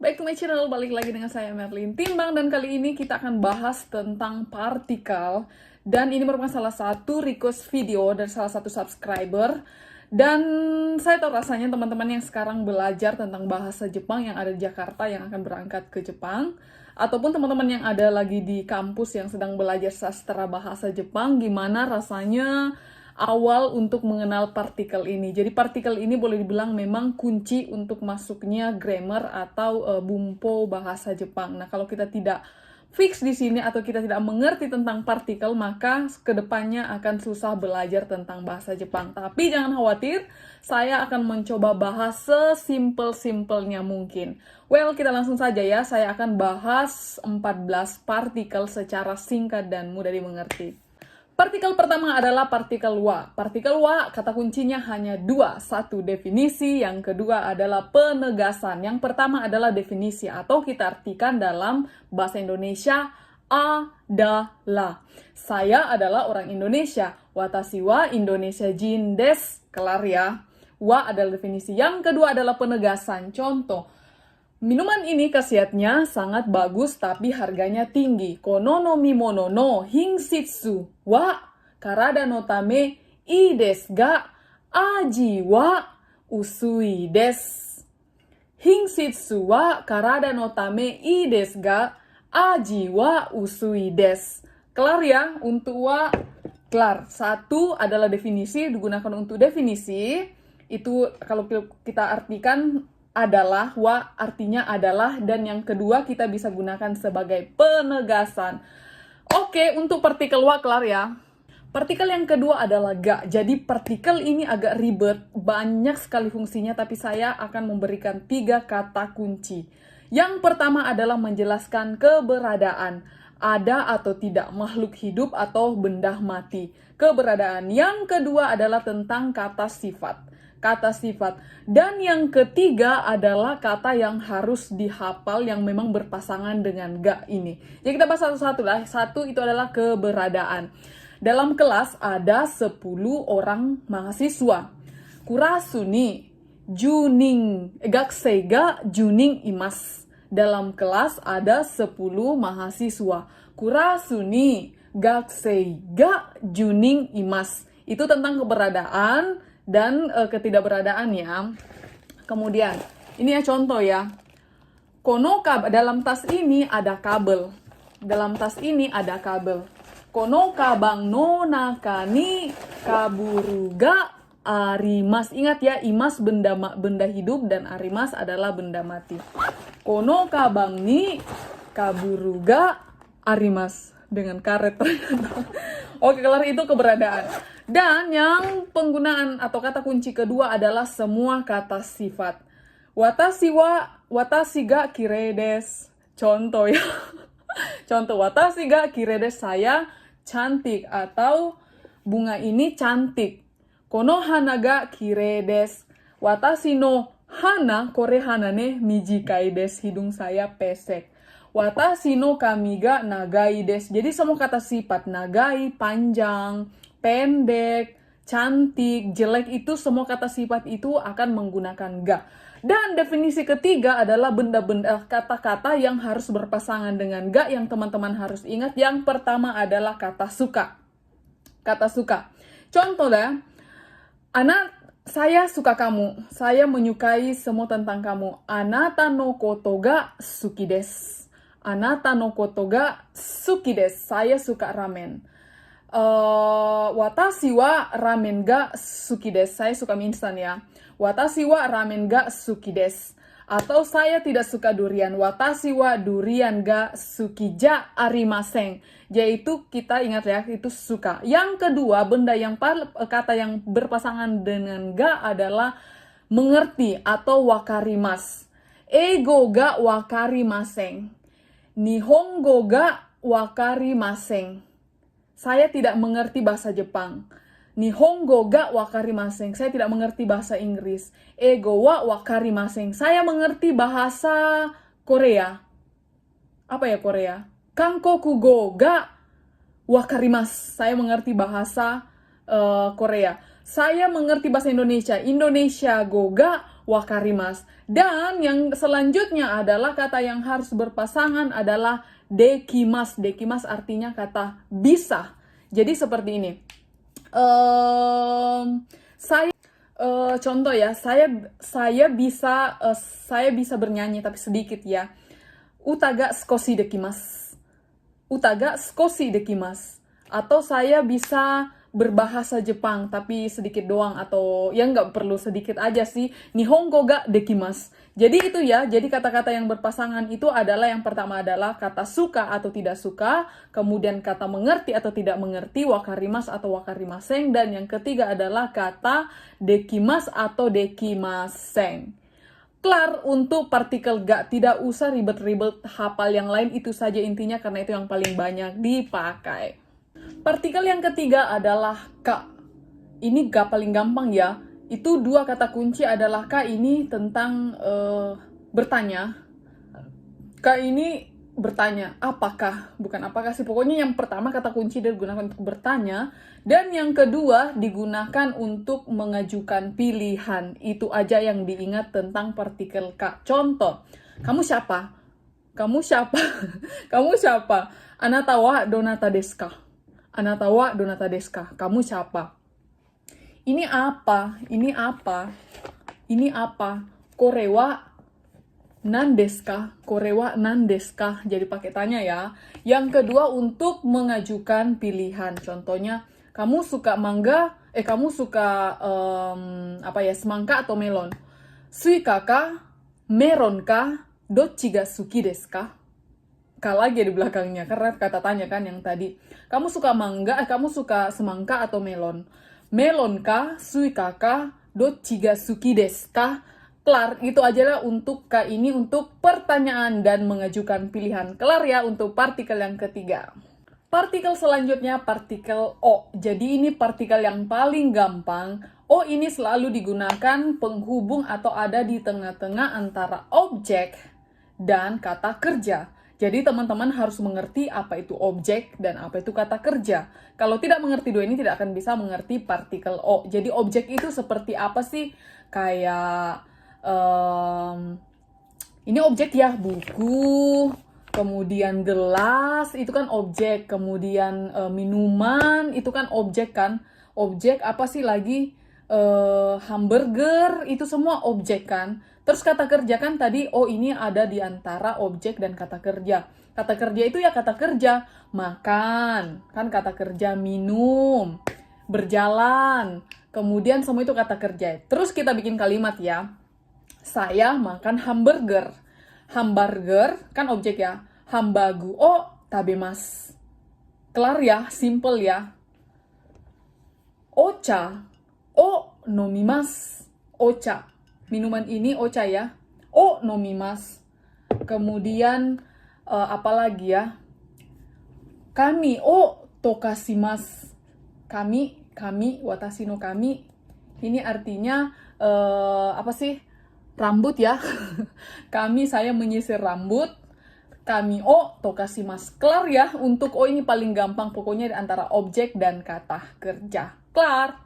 Back to my channel, balik lagi dengan saya Merlin Timbang. Dan kali ini kita akan bahas tentang partikel. Dan ini merupakan salah satu request video dari salah satu subscriber. Dan saya tahu rasanya teman-teman yang sekarang belajar tentang bahasa Jepang yang ada di Jakarta yang akan berangkat ke Jepang, ataupun teman-teman yang ada lagi di kampus yang sedang belajar sastra bahasa Jepang, gimana rasanya awal untuk mengenal partikel ini. Jadi partikel ini boleh dibilang memang kunci untuk masuknya grammar atau bumpo bahasa Jepang. Nah, kalau kita tidak fix di sini atau kita tidak mengerti tentang partikel, maka kedepannya akan susah belajar tentang bahasa Jepang. Tapi jangan khawatir, saya akan mencoba bahas sesimpel-simpelnya mungkin. Well, kita langsung saja ya. Saya akan bahas 14 partikel secara singkat dan mudah dimengerti. Partikel pertama adalah partikel wa. Partikel wa, kata kuncinya hanya dua. Satu, definisi. Yang kedua adalah penegasan. Yang pertama adalah definisi atau kita artikan dalam bahasa Indonesia adalah. Saya adalah orang Indonesia. Watashi wa Indonesia jin desu. Kelar ya. Wa adalah definisi. Yang kedua adalah penegasan. Contoh. Minuman ini khasiatnya sangat bagus tapi harganya tinggi. Kono no mimono no hinsitsu wa karada no tame ii desu ga aji wa usui desu. Hinsitsu wa karada no tame ii desu ga aji wa usui desu. Kelar ya, untuk wa kelar. Satu adalah definisi, digunakan untuk definisi. Itu kalau kita artikan adalah, wa artinya adalah, dan yang kedua kita bisa gunakan sebagai penegasan. Oke, untuk partikel wa kelar ya. Partikel yang kedua adalah ga. Jadi partikel ini agak ribet, banyak sekali fungsinya, tapi saya akan memberikan 3 kata kunci. Yang pertama adalah menjelaskan keberadaan. Ada atau tidak makhluk hidup atau benda mati. Keberadaan. Yang kedua adalah tentang kata sifat. Kata sifat. Dan yang ketiga adalah kata yang harus dihafal yang memang berpasangan dengan ga ini. Jadi kita bahas satu-satu lah. Satu itu adalah keberadaan. Dalam kelas ada 10 orang mahasiswa. Kurasu ni junin gakusei ga junin imasu. Dalam kelas ada 10 mahasiswa. Kurasu ni gakusei ga junin imasu. Itu tentang keberadaan dan ketidakberadaannya. Kemudian, ini ya contoh ya. Kono dalam tas ini ada kabel. Dalam tas ini ada kabel. Kono kabang no naka ni kaburu ga arimasu. Ingat ya, imas benda hidup dan arimas adalah benda mati. Kono kabang ni kaburu ga arimasu. Dengan karet. Oke, kelar itu keberadaan. Dan yang penggunaan atau kata kunci kedua adalah semua kata sifat. Watashi ga kirei desu. Contoh ya. Contoh, watashi ga kirei desu, saya cantik, atau bunga ini cantik. Kono hana ga kirei desu. Watashi no hana, kore hana ne mijikai desu. Hidung saya pesek. Watashi no kami ga nagai desu. Jadi semua kata sifat, nagai, panjang, pendek, cantik, jelek, itu semua kata sifat itu akan menggunakan ga. Dan definisi ketiga adalah benda-benda kata-kata yang harus berpasangan dengan ga yang teman-teman harus ingat. Yang pertama adalah kata suka. Kata suka. Contoh lah, saya suka kamu. Saya menyukai semua tentang kamu. Anata no koto ga suki desu. Anata no koto ga suki desu. Saya suka ramen. Watashi wa ramen ga suki desu. Saya suka mie instan ya. Watashi wa ramen ga suki desu. Atau saya tidak suka durian. Watashi wa durian ga suki ja arimasen. Yaitu kita ingat ya, itu suka. Yang kedua, kata yang berpasangan dengan ga adalah mengerti atau wakarimasu. Eigo ga wakarimasen. Nihongo ga wakarimasen. Saya tidak mengerti bahasa Jepang. Nihongo ga wakarimasen. Saya tidak mengerti bahasa Inggris. Eigo wa wakarimasen. Saya mengerti bahasa Korea. Apa ya Korea? Kankoku go ga wakarimasu. Saya mengerti bahasa Korea. Saya mengerti bahasa Indonesia. Indonesia go ga wakarimasu. Dan yang selanjutnya adalah kata yang harus berpasangan adalah dekimasu. Dekimasu artinya kata bisa. Jadi seperti ini. Contoh ya, saya bisa bernyanyi tapi sedikit ya. Utaga skoshi dekimasu. Utaga skoshi dekimasu. Atau saya bisa berbahasa Jepang tapi sedikit doang, atau ya nggak perlu sedikit aja sih. Nihongo ga dekimasu. Jadi itu ya, jadi kata-kata yang berpasangan itu adalah yang pertama adalah kata suka atau tidak suka, kemudian kata mengerti atau tidak mengerti, wakarimasu atau wakarimasen, dan yang ketiga adalah kata dekimasu atau dekimasen. Kelar untuk partikel ga, tidak usah ribet-ribet hafal yang lain, itu saja intinya karena itu yang paling banyak dipakai. Partikel yang ketiga adalah ka. Ini ga paling gampang ya. Itu dua kata kunci adalah ka ini tentang bertanya. Ka ini bertanya, apakah? Bukan apakah sih. Pokoknya yang pertama kata kunci digunakan untuk bertanya. Dan yang kedua digunakan untuk mengajukan pilihan. Itu aja yang diingat tentang partikel ka. Contoh, kamu siapa? Kamu siapa? Kamu siapa? Anata wa donata desu ka? Anata wa donata desu ka? Kamu siapa? Ini apa? Ini apa? Ini apa? Kore wa nan desu ka? Kore wa nan desu ka? Jadi pakai tanya ya. Yang kedua untuk mengajukan pilihan. Contohnya, kamu suka mangga? Kamu suka semangka atau melon? Suika ka? Meron ka? Dochi ga suki desu ka? Lagi di belakangnya karena kata tanya kan yang tadi. Kamu suka mangga, kamu suka semangka atau melon? Melon ka, suika ka, dochi ga suki desu ka? Kelar, itu aja lah untuk ka ini untuk pertanyaan dan mengajukan pilihan. Kelar ya untuk partikel yang ketiga. Partikel selanjutnya partikel o. Jadi ini partikel yang paling gampang. O ini selalu digunakan penghubung atau ada di tengah-tengah antara objek dan kata kerja. Jadi teman-teman harus mengerti apa itu objek dan apa itu kata kerja. Kalau tidak mengerti dua ini tidak akan bisa mengerti partikel o. Jadi objek itu seperti apa sih? Kayak ini objek ya, buku, kemudian gelas itu kan objek, kemudian minuman itu kan objek kan. Objek apa sih lagi? Hamburger itu semua objek kan. Terus kata kerja kan tadi, ini ada di antara objek dan kata kerja. Kata kerja itu ya kata kerja, makan, kan kata kerja, minum, berjalan, kemudian semua itu kata kerja. Terus kita bikin kalimat ya, saya makan hamburger. Hamburger kan objek ya, hambagu o tabemasu. Kelar ya, simple ya. Ocha o nomimasu. Ocha. Minuman ini ocha ya. O nomimasu. Kemudian apalagi ya? Kami o tokasimasu. Kami, watashi no kami. Ini artinya apa sih? Rambut ya. Kami, saya menyisir rambut. Kami o tokasimasu. Kelar ya. Untuk o ini paling gampang. Pokoknya di antara objek dan kata kerja. Kelar.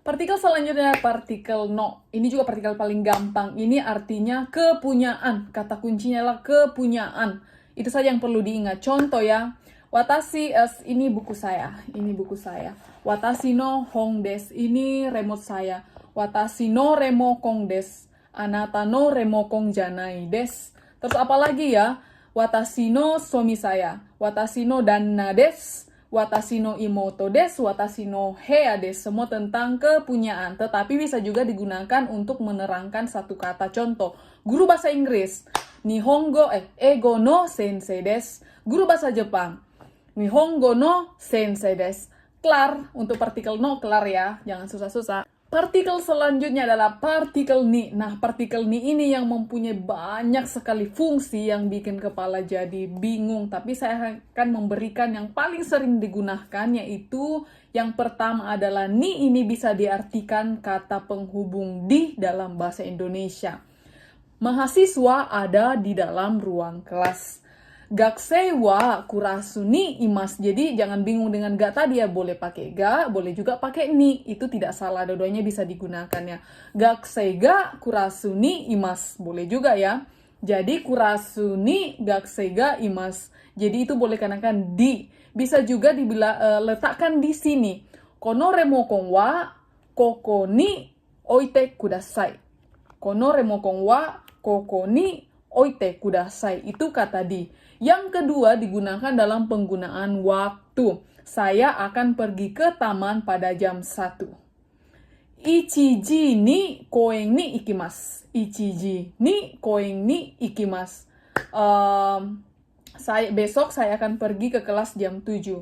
Partikel selanjutnya partikel no. Ini juga partikel paling gampang. Ini artinya kepunyaan. Kata kuncinya adalah kepunyaan. Itu saja yang perlu diingat. Contoh ya. Watashi ini buku saya. Ini buku saya. Watashi no hong desu. Ini remote saya. Watashi no remokong desu. Anata no remokong janai desu. Terus apa lagi ya? Watashi no suami saya. Watashi no danna desu. Watashi no imoto desu, watashi no heya desu, semua tentang kepunyaan. Tetapi bisa juga digunakan untuk menerangkan satu kata. Contoh, guru bahasa Inggris, Nihongo, ego no sensei desu. Guru bahasa Jepang, Nihongo no sensei desu. Kelar, untuk partikel no kelar ya, jangan susah-susah. Partikel selanjutnya adalah partikel ni. Nah, partikel ni ini yang mempunyai banyak sekali fungsi yang bikin kepala jadi bingung. Tapi saya akan memberikan yang paling sering digunakan, yaitu yang pertama adalah ni ini bisa diartikan kata penghubung di dalam bahasa Indonesia. Mahasiswa ada di dalam ruang kelas. Gakusei wa kurasu ni imasu. Jadi jangan bingung dengan ga tadi ya. Boleh pakai ga, boleh juga pakai ni. Itu tidak salah, dua-duanya bisa digunakan ya. Gakusei ga kurasu ni imasu. Boleh juga ya. Jadi kurasu ni gakusei ga imasu. Jadi itu boleh kenakan di. Bisa juga letakkan di sini. Kono remokon wa koko ni oite kudasai. Kono remokon wa koko ni oite kudasai. Itu kata di. Yang kedua digunakan dalam penggunaan waktu. Saya akan pergi ke taman pada jam 1. Ichiji ni koen ni ikimasu. Ichiji ni koen ni ikimasu. Besok saya akan pergi ke kelas jam 7.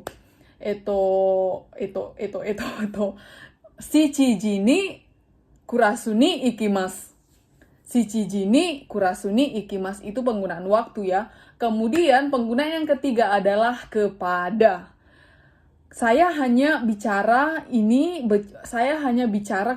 Shichiji ni kurasu ni ikimasu. Shichiji ni kurasu ni ikimasu. Itu penggunaan waktu ya. Kemudian penggunaan yang ketiga adalah kepada. Saya hanya bicara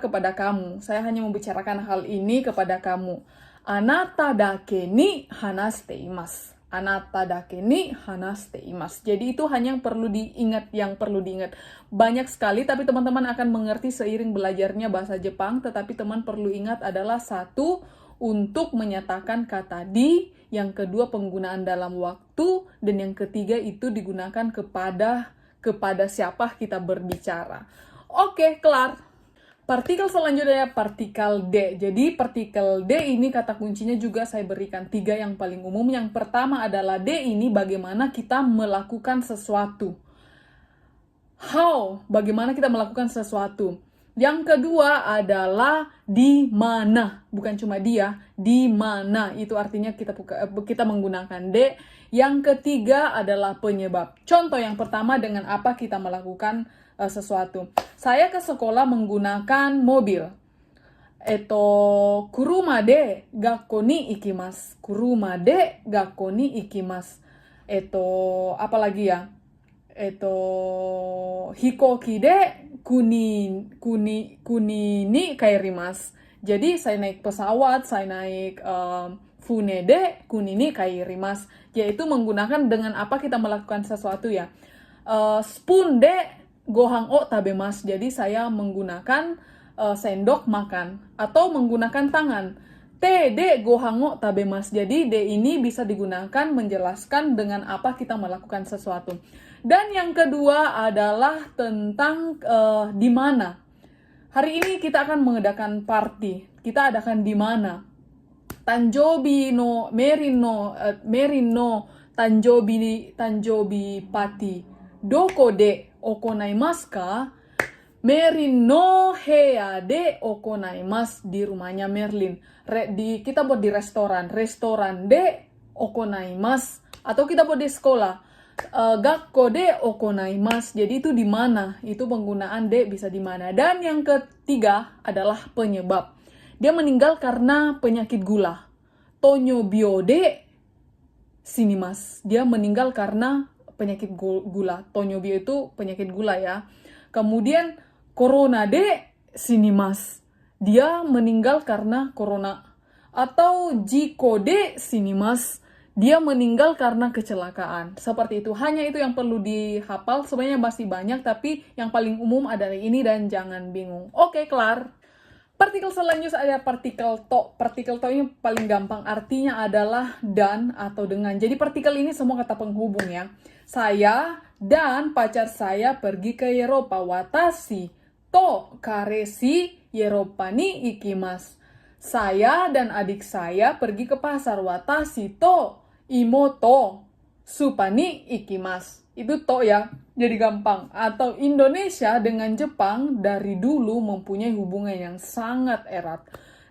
kepada kamu. Saya hanya membicarakan hal ini kepada kamu. Anata dake ni hanashite imasu. Anata dake ni hanashite imasu. Jadi itu hanya yang perlu diingat. Banyak sekali, tapi teman-teman akan mengerti seiring belajarnya bahasa Jepang. Tetapi teman perlu ingat adalah satu, untuk menyatakan kata di. Yang kedua, penggunaan dalam waktu. Dan yang ketiga, itu digunakan kepada siapa kita berbicara. Oke, kelar. Partikel selanjutnya partikel D. Jadi partikel D ini kata kuncinya juga saya berikan 3 yang paling umum. Yang pertama adalah D ini bagaimana kita melakukan sesuatu. How, bagaimana kita melakukan sesuatu. Yang kedua adalah di mana, bukan cuma dia, di mana. Itu artinya kita menggunakan D. Yang ketiga adalah penyebab. Contoh yang pertama, dengan apa kita melakukan sesuatu. Saya ke sekolah menggunakan mobil. Kuruma de gakko ni ikimasu. Kuruma de gakko ni ikimasu. Apa lagi ya? Hikoki de kuni ni kairimasu. Jadi saya naik pesawat, saya naik fune de kuni ni kairimasu. Yaitu menggunakan dengan apa kita melakukan sesuatu ya. Spoon de gohan o tabemasu. Jadi saya menggunakan sendok makan atau menggunakan tangan. Te de gohan o tabemasu. Jadi de ini bisa digunakan menjelaskan dengan apa kita melakukan sesuatu. Dan yang kedua adalah tentang di mana. Hari ini kita akan mengadakan party. Kita adakan di mana? Tanjobi no Merin no Tanjobi party. Doko de okonaimasu ka? Merin no heya de okonaimasu. Di rumahnya Merlin. Kita buat di restoran. Restoran de okonaimasu. Atau kita buat di sekolah. Gakko de okonaimasu. Jadi itu di mana? Itu penggunaan de bisa di mana. Dan yang ketiga adalah penyebab. Dia meninggal karena penyakit gula. Tonyobyo de shinimasu. Dia meninggal karena penyakit gula. Tonyobyo itu penyakit gula ya. Kemudian corona de shinimasu. Dia meninggal karena corona. Atau jiko de shinimasu. Dia meninggal karena kecelakaan. Seperti itu. Hanya itu yang perlu dihafal. Sebenarnya masih banyak, tapi yang paling umum adalah ini dan jangan bingung. Oke, kelar. Partikel selanjutnya ada partikel to. Partikel to ini paling gampang. Artinya adalah dan atau dengan. Jadi partikel ini semua kata penghubung ya. Saya dan pacar saya pergi ke Eropa. Watashi to karesi Eropa ni ikimasu. Saya dan adik saya pergi ke pasar. Watashi to imoto supa ni ikimasu. Itu to ya, jadi gampang. Atau Indonesia dengan Jepang dari dulu mempunyai hubungan yang sangat erat.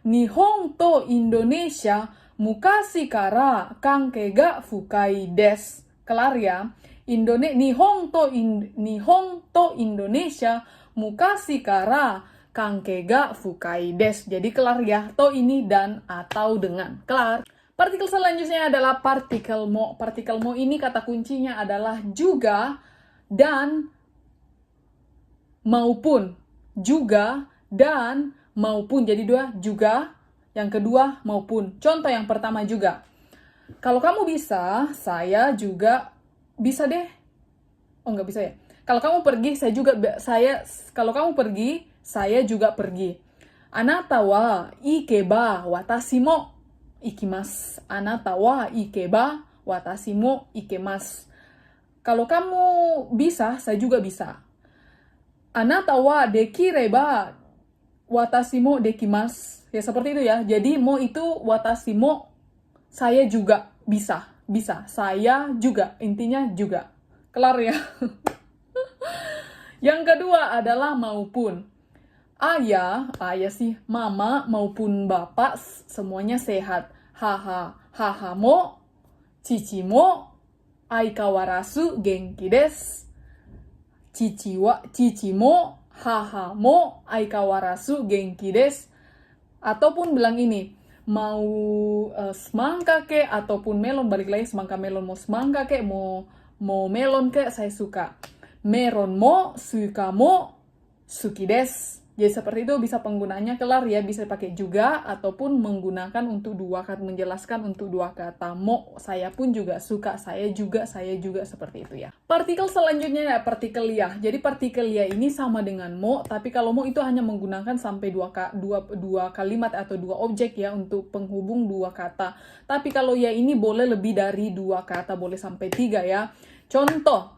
Nihon to Indonesia mukashi kara kanke ga fukai desu. Kelar ya. Nihon to Indonesia mukashi kara kanke ga fukai desu. Jadi kelar ya. To ini dan atau dengan. Kelar. Partikel selanjutnya adalah partikel mo. Partikel mo ini kata kuncinya adalah juga dan maupun. Juga dan maupun. Jadi dua, juga. Yang kedua, maupun. Contoh yang pertama juga. Kalau kamu bisa, saya juga bisa deh. Oh, nggak bisa ya. Kalau kamu pergi, kalau kamu pergi, saya juga pergi. Anata wa ikeba watashi mo ikimasu. Anata wa ikeba watashi mo ikimasu. Kalau kamu bisa, saya juga bisa. Anata wa dekireba watashi mo dekimasu. Ya seperti itu ya. Jadi mo itu watashi mo, saya juga bisa. Bisa. Saya juga. Intinya juga. Kelar ya. Yang kedua adalah maupun. Ayah sih, mama maupun bapak semuanya sehat. Haha, haha mo, cici mo, aikawarasu genki desu. Cici mo, haha mo, aikawarasu genki desu. Ataupun bilang ini, mau semangka ke ataupun melon, balik lagi semangka melon, mau semangka ke, mau melon ke, saya suka. Meron mo, suka mo, suki desu. Jadi seperti itu bisa penggunaannya kelar ya, bisa dipakai juga ataupun menggunakan untuk dua kata, menjelaskan untuk dua kata. Mo, saya pun juga suka, saya juga, seperti itu ya. Partikel selanjutnya ya, partikel ya. Jadi partikel ya ini sama dengan mo, tapi kalau mo itu hanya menggunakan sampai dua kalimat atau dua objek ya, untuk penghubung dua kata. Tapi kalau ya ini boleh lebih dari dua kata, boleh sampai 3 ya. Contoh,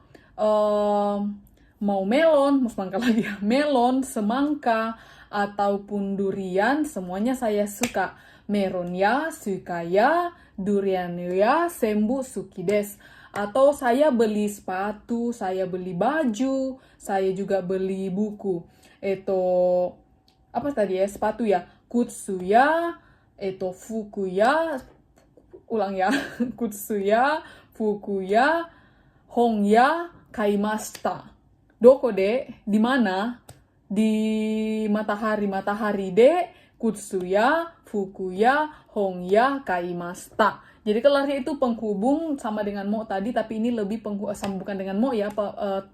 mau melon, mau semangka lagi ya, melon, semangka, ataupun durian, semuanya saya suka. Meron ya, suka ya, durian ya, sembu suki desu. Atau saya beli sepatu, saya beli baju, saya juga beli buku. Itu apa tadi ya, sepatu ya, kutsu ya, itu fuku ya, ulang ya, kutsu ya, fuku ya, hong ya, kaimashita. Doko de, di mana? Di matahari de, kutsu ya, fuku ya, hong ya, kaimashita. Jadi kelarnya itu penghubung sama dengan mo tadi, tapi ini lebih bukan dengan mo ya,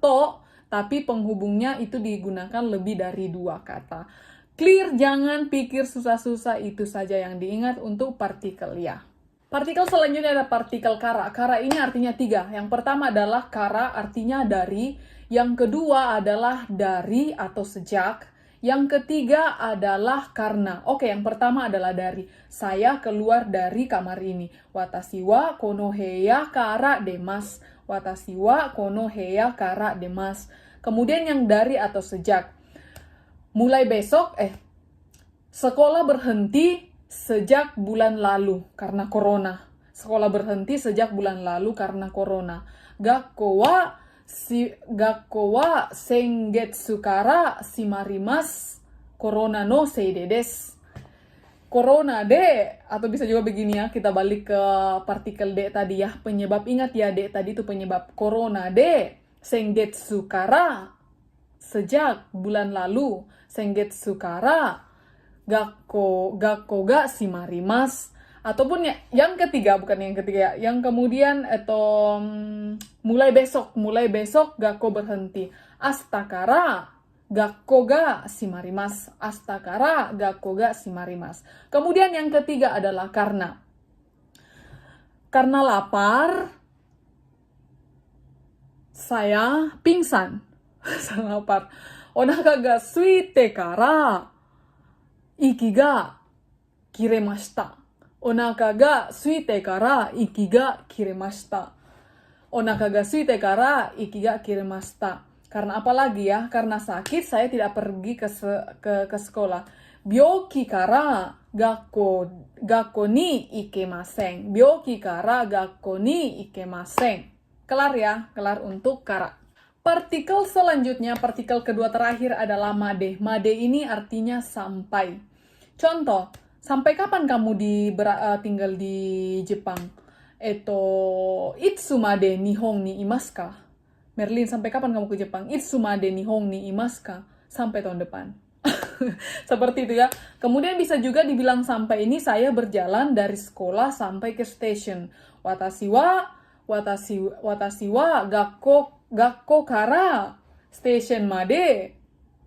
to, tapi penghubungnya itu digunakan lebih dari dua kata. Clear, jangan pikir susah-susah, itu saja yang diingat untuk partikel ya. Partikel selanjutnya ada partikel kara. Kara ini artinya 3. Yang pertama adalah kara, artinya dari. Yang kedua adalah dari atau sejak. Yang ketiga adalah karena. Oke, yang pertama adalah dari. Saya keluar dari kamar ini. Watashi wa kono heya kara demasu. Watashi wa kono heya kara demasu. Kemudian yang dari atau sejak. Mulai besok, sekolah berhenti sejak bulan lalu karena corona. Sekolah berhenti sejak bulan lalu karena corona. Gakko wa sengetsu kara shimarimasu. Corona no seide desu. Corona de, atau bisa juga begini ya, kita balik ke partikel de tadi ya. Penyebab, ingat ya, de tadi itu penyebab. Corona de sengetsu kara, sejak bulan lalu. Sengetsu kara gakko ga shimarimasu. Ataupun ya, yang ketiga, bukan yang ketiga ya, yang kemudian atau mulai besok gakko berhenti. Asta kara gakko ga shimarimasu. Asta kara gakko ga shimarimasu. Kemudian yang ketiga adalah karena. Karena lapar, saya pingsan. Saya lapar. Onaka ga suite kara iki ga kiremashita. Onaka ga suite kara iki ga kiremashita. Onaka ga suite kara iki ga kiremashita. Karena apa lagi ya? Karena sakit saya tidak pergi ke sekolah. Byoki kara gakko ni ikemasen. Byoki kara gakko ni ikemasen. Kelar ya, kelar untuk kara. Partikel selanjutnya, partikel kedua terakhir adalah made. Made ini artinya sampai. Contoh, sampai kapan kamu tinggal di Jepang? Itsu made nihon ni imasu ka? Merlin, sampai kapan kamu ke Jepang? Itsu made nihon ni imasu ka? Sampai tahun depan. Seperti itu ya. Kemudian bisa juga dibilang sampai ini saya berjalan dari sekolah sampai ke station. Watashi wa gakko kara station made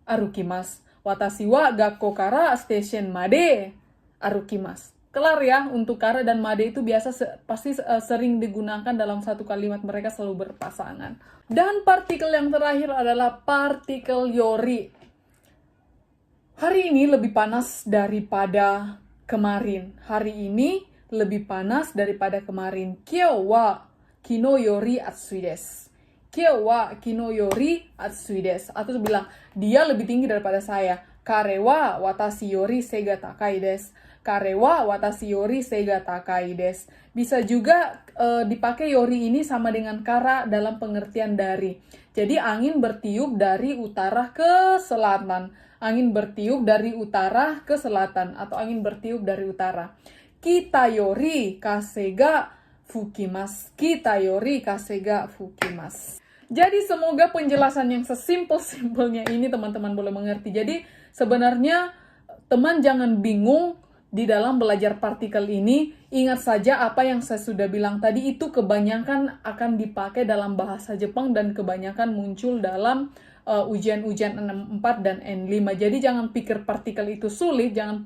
arukimasu. Watashi wa gakko kara station made arukimasu. kelar ya. Untuk kara dan made itu biasa pasti sering digunakan dalam satu kalimat, mereka selalu berpasangan. Dan partikel yang terakhir adalah partikel yori. Hari ini lebih panas daripada kemarin. Hari ini lebih panas daripada kemarin. Kyou wa kino yori atsui desu. Kyou wa kino yori atsui desu. Atau bilang, dia lebih tinggi daripada saya. Kare wa watashi yori sei ga takai desu. Kare wa watashi yori sei ga takai desu. Bisa juga dipakai yori ini sama dengan kara dalam pengertian dari. Jadi angin bertiup dari utara ke selatan. Angin bertiup dari utara ke selatan atau angin bertiup dari utara. Kita yori kase ga fukimasu. Kita yori kase ga fukimasu. Jadi semoga penjelasan yang sesimpel-simpelnya ini teman-teman boleh mengerti. Jadi sebenarnya teman jangan bingung di dalam belajar partikel ini. Ingat saja apa yang saya sudah bilang tadi, itu kebanyakan akan dipakai dalam bahasa Jepang dan kebanyakan muncul dalam ujian-ujian N4 dan N5. Jadi jangan pikir partikel itu sulit, jangan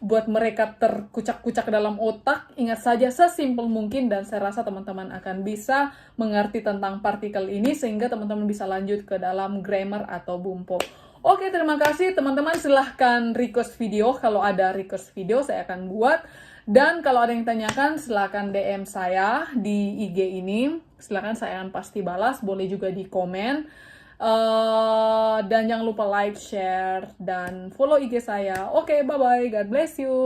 buat mereka terkucak-kucak dalam otak. Ingat saja sesimpel mungkin dan saya rasa teman-teman akan bisa mengerti tentang partikel ini sehingga teman-teman bisa lanjut ke dalam grammar atau bumpo. Oke, terima kasih teman-teman. Silahkan request video, kalau ada request video saya akan buat. Dan kalau ada yang tanyakan silahkan DM saya di IG ini. Silahkan, saya akan pasti balas, boleh juga di komen. Dan jangan lupa like, share, dan follow IG saya. Oke, bye-bye. God bless you.